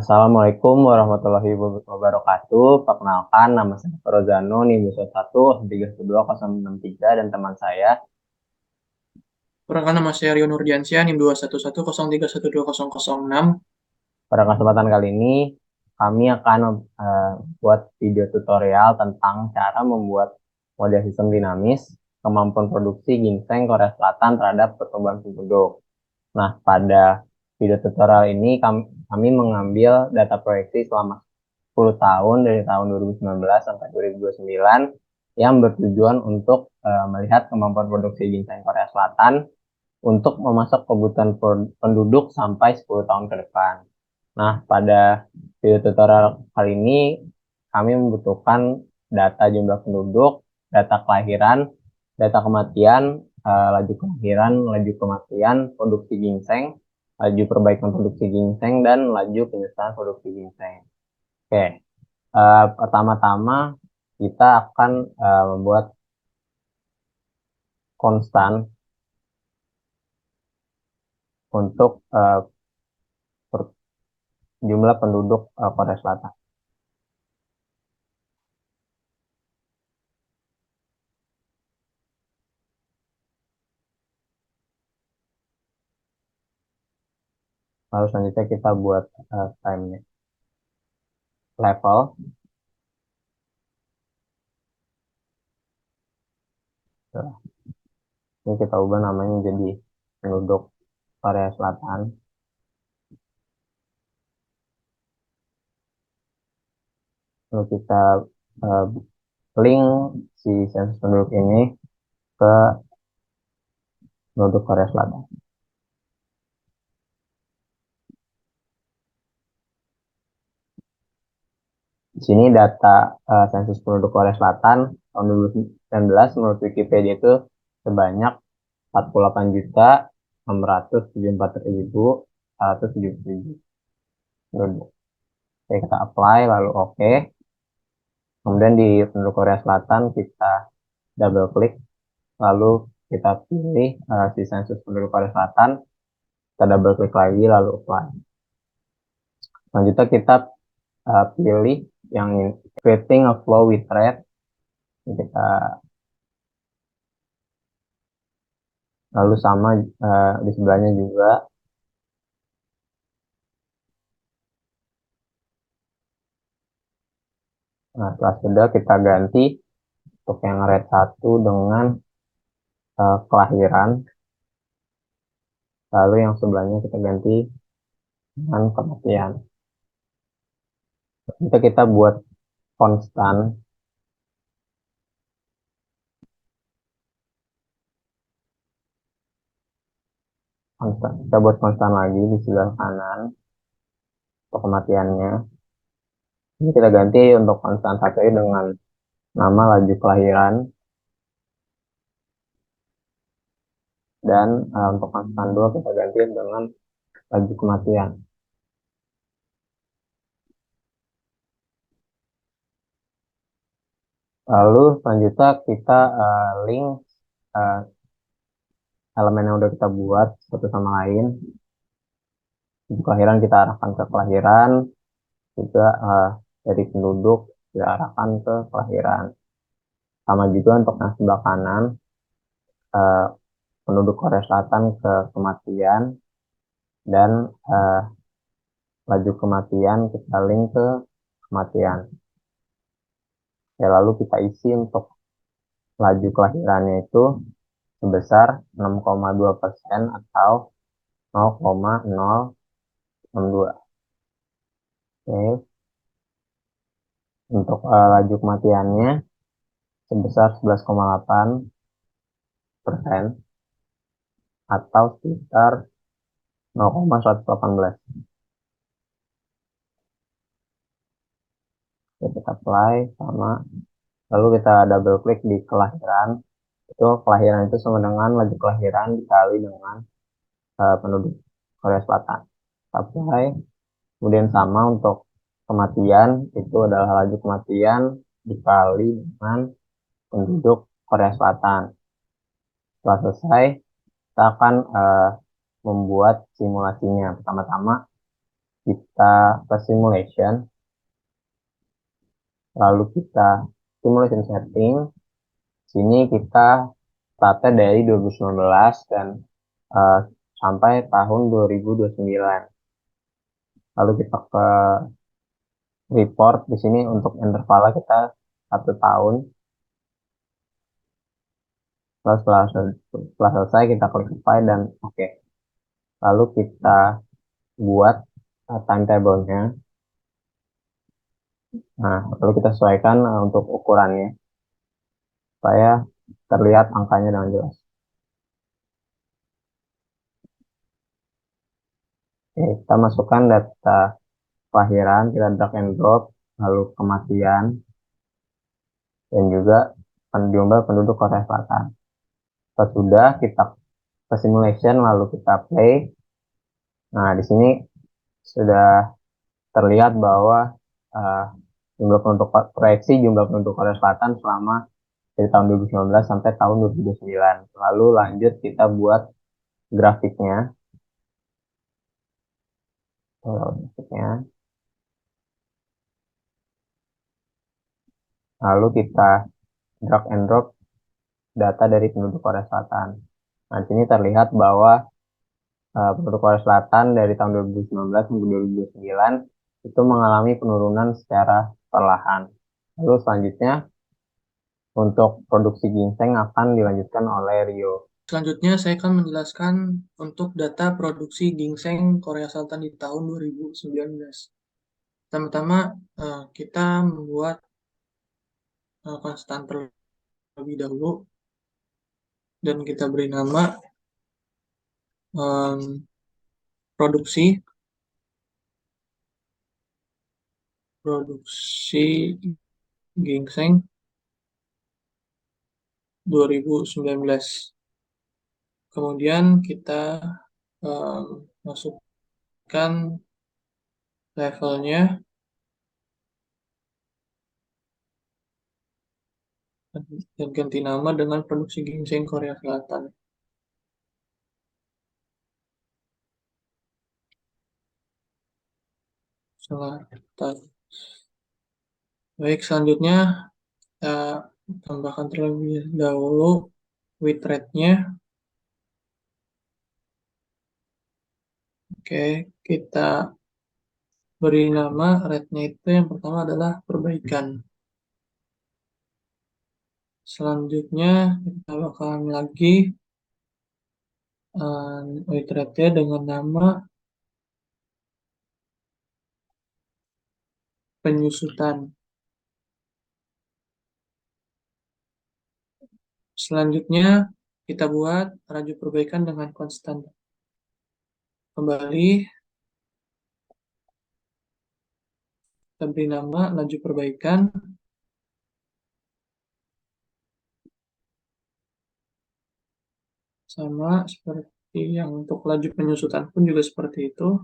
Assalamualaikum warahmatullahi wabarakatuh. Perkenalkan, nama saya Rozano, NIM 1 312 dan teman saya. Perkenalkan nama saya Rio Nurdiansyah, NIM 21103120006. Pada kesempatan kali ini, kami akan buat video tutorial tentang cara membuat model sistem dinamis, kemampuan produksi ginseng Korea Selatan terhadap pertumbuhan penduduk. Nah, pada video tutorial ini kami mengambil data proyeksi selama 10 tahun dari tahun 2019 sampai 2029 yang bertujuan untuk melihat kemampuan produksi ginseng Korea Selatan untuk memasak kebutuhan penduduk sampai 10 tahun ke depan. Nah, pada video tutorial kali ini kami membutuhkan data jumlah penduduk, data kelahiran, data kematian, laju kelahiran, laju kematian, produksi ginseng, laju perbaikan produksi ginseng, dan laju penyusutan produksi ginseng. Oke, pertama-tama kita akan membuat konstan untuk jumlah penduduk Korea Selatan. Lalu selanjutnya kita buat time level. Ini kita ubah namanya jadi penduduk Korea Selatan. Lalu kita link si sensus penduduk ini ke penduduk Korea Selatan. Di sini data sensus penduduk Korea Selatan tahun 2019 menurut Wikipedia itu sebanyak 48.674.177 penduduk. Oke, kita apply lalu oke. Kemudian di penduduk Korea Selatan kita double klik lalu kita pilih si sensus penduduk Korea Selatan, kita double klik lagi lalu apply. Selanjutnya kita pilih yang ini, creating a flow with rate. Kita lalu sama di sebelahnya juga. Nah, setelah sudah kita ganti untuk yang rate 1 dengan kelahiran. Lalu yang sebelahnya kita ganti dengan kematian. Itu kita buat konstan. Kita buat konstan lagi di sebelah kanan untuk kematiannya. Ini kita ganti untuk konstan 1 dengan nama laju kelahiran. Dan untuk konstan 2 kita ganti dengan laju kematian. Lalu selanjutnya kita link elemen yang udah kita buat satu sama lain. Di kelahiran kita arahkan ke kelahiran, juga dari penduduk kita arahkan ke kelahiran. Sama juga untuk yang sebelah kanan, penduduk Korea Selatan ke kematian, dan laju kematian kita link ke kematian. Ya, lalu kita isi untuk laju kelahirannya itu sebesar 6,2% atau 0,062. Oke. Untuk laju kematiannya sebesar 11,8% atau sekitar 0,118. Kita apply sama, lalu kita double klik di kelahiran. Itu kelahiran itu sama dengan laju kelahiran dikali dengan penduduk Korea Selatan. Apply. Kemudian sama untuk kematian, itu adalah laju kematian dikali dengan penduduk Korea Selatan. Setelah selesai, kita akan membuat simulasinya. Pertama-tama kita ke simulation, lalu kita simulation setting. Sini kita startnya dari 2019 dan uh, sampai tahun 2029. Lalu kita ke report. Di sini untuk intervalnya kita 1 tahun. Lalu setelah selesai kita klik apply dan oke. Lalu kita buat timetable-nya. Nah, lalu kita sesuaikan untuk ukurannya supaya terlihat angkanya dengan jelas. Oke, kita masukkan data kelahiran, kita drag and drop, lalu kematian, dan juga jumlah penduduk Korea Selatan. Setelah sudah, kita ke simulation, lalu kita play. Nah, di sini sudah terlihat bahwa uh, proyeksi jumlah penduduk Korea Selatan selama dari tahun 2019 sampai tahun 2029. Lalu lanjut kita buat grafiknya. Lalu kita drag and drop data dari penduduk Korea Selatan. Nah, di sini terlihat bahwa penduduk Korea Selatan dari tahun 2019 sampai 2029 itu mengalami penurunan secara perlahan. Lalu selanjutnya untuk produksi ginseng akan dilanjutkan oleh Rio. Selanjutnya saya akan menjelaskan untuk data produksi ginseng Korea Selatan di tahun 2019. Pertama-tama kita membuat konstan terlebih dahulu dan kita beri nama produksi ginseng 2019. Kemudian kita masukkan levelnya dan ganti nama dengan produksi ginseng Korea Selatan. Baik, selanjutnya kita tambahkan terlebih dahulu with rate-nya. Oke, kita beri nama rate-nya itu yang pertama adalah perbaikan. Selanjutnya kita bakalan lagi with rate-nya dengan nama penyusutan. Selanjutnya kita buat laju perbaikan dengan konstan. Kembali kita beri nama laju perbaikan. Sama seperti yang untuk laju penyusutan pun juga seperti itu.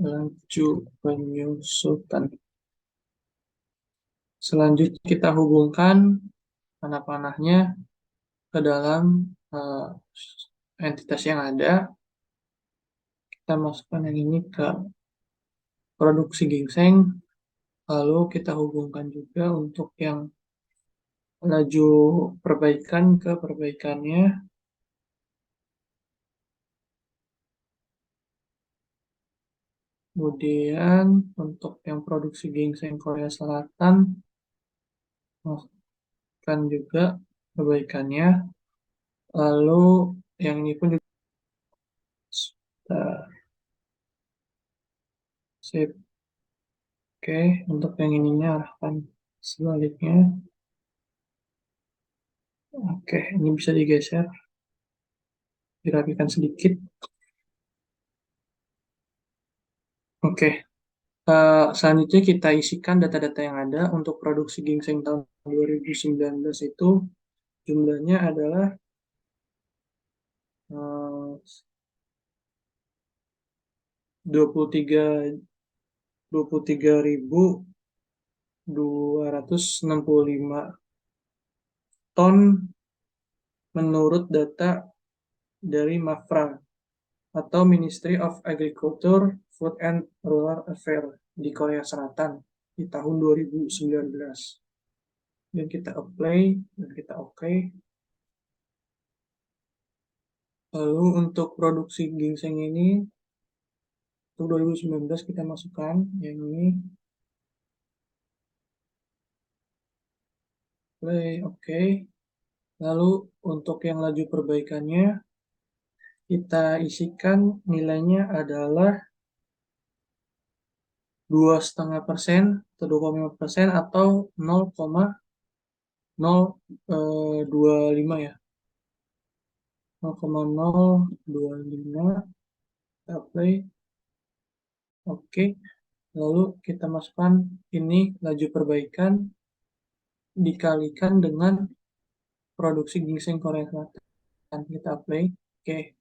Laju penyusutan. Selanjutnya kita hubungkan panah-panahnya ke dalam entitas yang ada. Kita masukkan yang ini ke produksi ginseng. Lalu kita hubungkan juga untuk yang laju perbaikan ke perbaikannya. Kemudian untuk yang produksi ginseng Korea Selatan, masukkan juga perbaikannya. Lalu yang ini pun juga sip. Oke, untuk yang ininya arahkan sebaliknya. Oke, ini bisa digeser, dirapikan sedikit. Oke, selanjutnya kita isikan data-data yang ada untuk produksi ginseng tahun 2019 itu jumlahnya adalah 23.265 ton menurut data dari MAFRA atau Ministry of Agriculture, Food and Rural Affairs di Korea Selatan di tahun 2019. Dan kita apply dan kita oke. Lalu untuk produksi ginseng ini untuk 2019 kita masukkan yang ini. Play, oke. Lalu untuk yang laju perbaikannya kita isikan nilainya adalah 2,5% atau 2,5% atau 0,025 ya. 0,025 kita apply. Oke. Lalu kita masukkan ini laju perbaikan dikalikan dengan produksi ginseng Korea Selatan. Kita apply. Oke.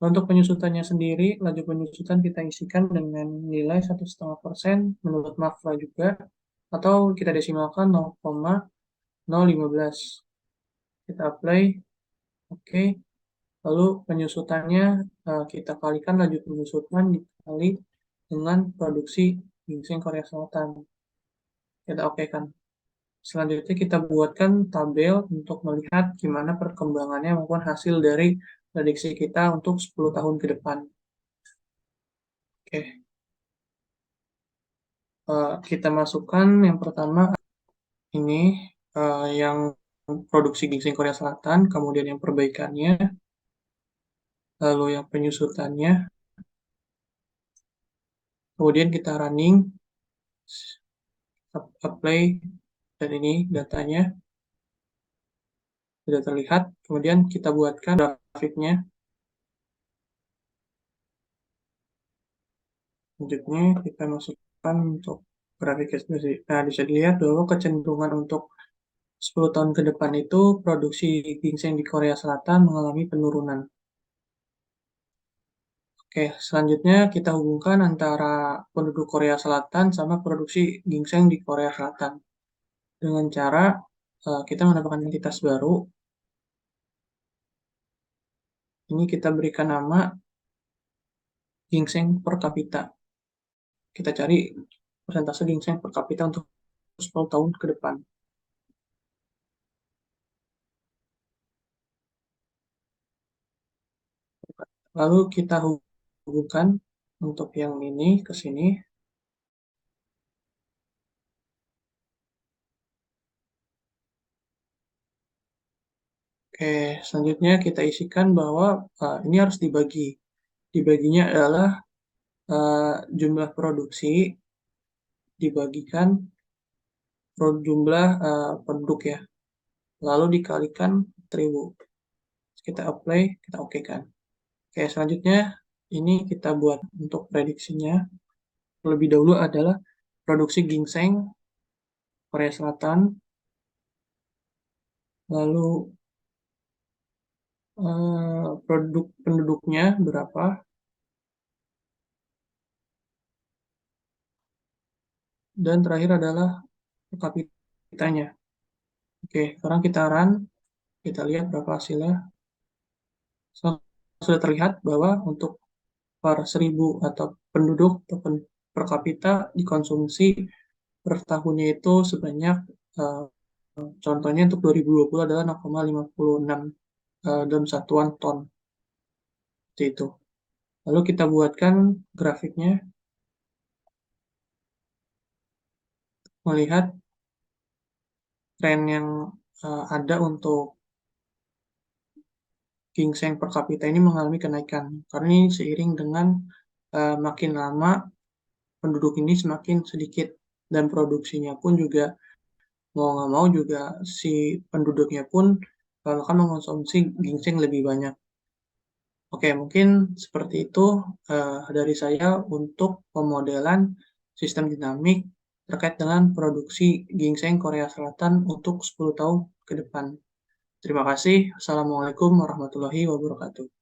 Untuk penyusutannya sendiri, laju penyusutan kita isikan dengan nilai 1,5% menurut MAFRA juga, atau kita desimalkan 0,015. Kita apply. Oke. Lalu penyusutannya kita kalikan laju penyusutan dikali dengan produksi ginseng Korea Selatan. Kita oke kan. Selanjutnya kita buatkan tabel untuk melihat gimana perkembangannya maupun hasil dari prediksi kita untuk 10 tahun ke depan. Oke. Kita masukkan yang pertama ini yang produksi ginseng Korea Selatan, kemudian yang perbaikannya, lalu yang penyusutannya, kemudian kita running, apply, dan ini datanya sudah terlihat. Kemudian kita buatkan grafiknya. Selanjutnya kita masukkan untuk grafiknya sendiri. Nah, bisa dilihat bahwa kecenderungan untuk 10 tahun ke depan itu produksi ginseng di Korea Selatan mengalami penurunan. Oke, selanjutnya kita hubungkan antara penduduk Korea Selatan sama produksi ginseng di Korea Selatan dengan cara kita menambahkan entitas baru. Ini kita berikan nama ginseng per kapita. Kita cari persentase ginseng per kapita untuk 10 tahun ke depan. Lalu kita hubungkan untuk yang ini ke sini. Oke, selanjutnya kita isikan bahwa ini harus dibagi. Dibaginya adalah jumlah produksi dibagikan jumlah penduduk ya. Lalu dikalikan 1000. Kita apply, kita oke kan. Oke, selanjutnya ini kita buat untuk prediksinya. Terlebih dahulu adalah produksi ginseng Korea Selatan. Lalu produk penduduknya berapa. Dan terakhir adalah per kapitanya. Oke, sekarang kita run. Kita lihat berapa hasilnya. Sudah terlihat bahwa untuk per 1000 atau penduduk per kapita dikonsumsi per tahunnya itu sebanyak contohnya untuk 2020 adalah 0,56 dalam satuan ton. Seperti itu. Lalu kita buatkan grafiknya melihat tren yang ada untuk ginseng per kapita ini mengalami kenaikan. Karena ini seiring dengan makin lama penduduk ini semakin sedikit dan produksinya pun juga mau nggak mau juga si penduduknya pun akan mengonsumsi ginseng lebih banyak. Oke, mungkin seperti itu dari saya untuk pemodelan sistem dinamik terkait dengan produksi ginseng Korea Selatan untuk 10 tahun ke depan. Terima kasih. Assalamualaikum warahmatullahi wabarakatuh.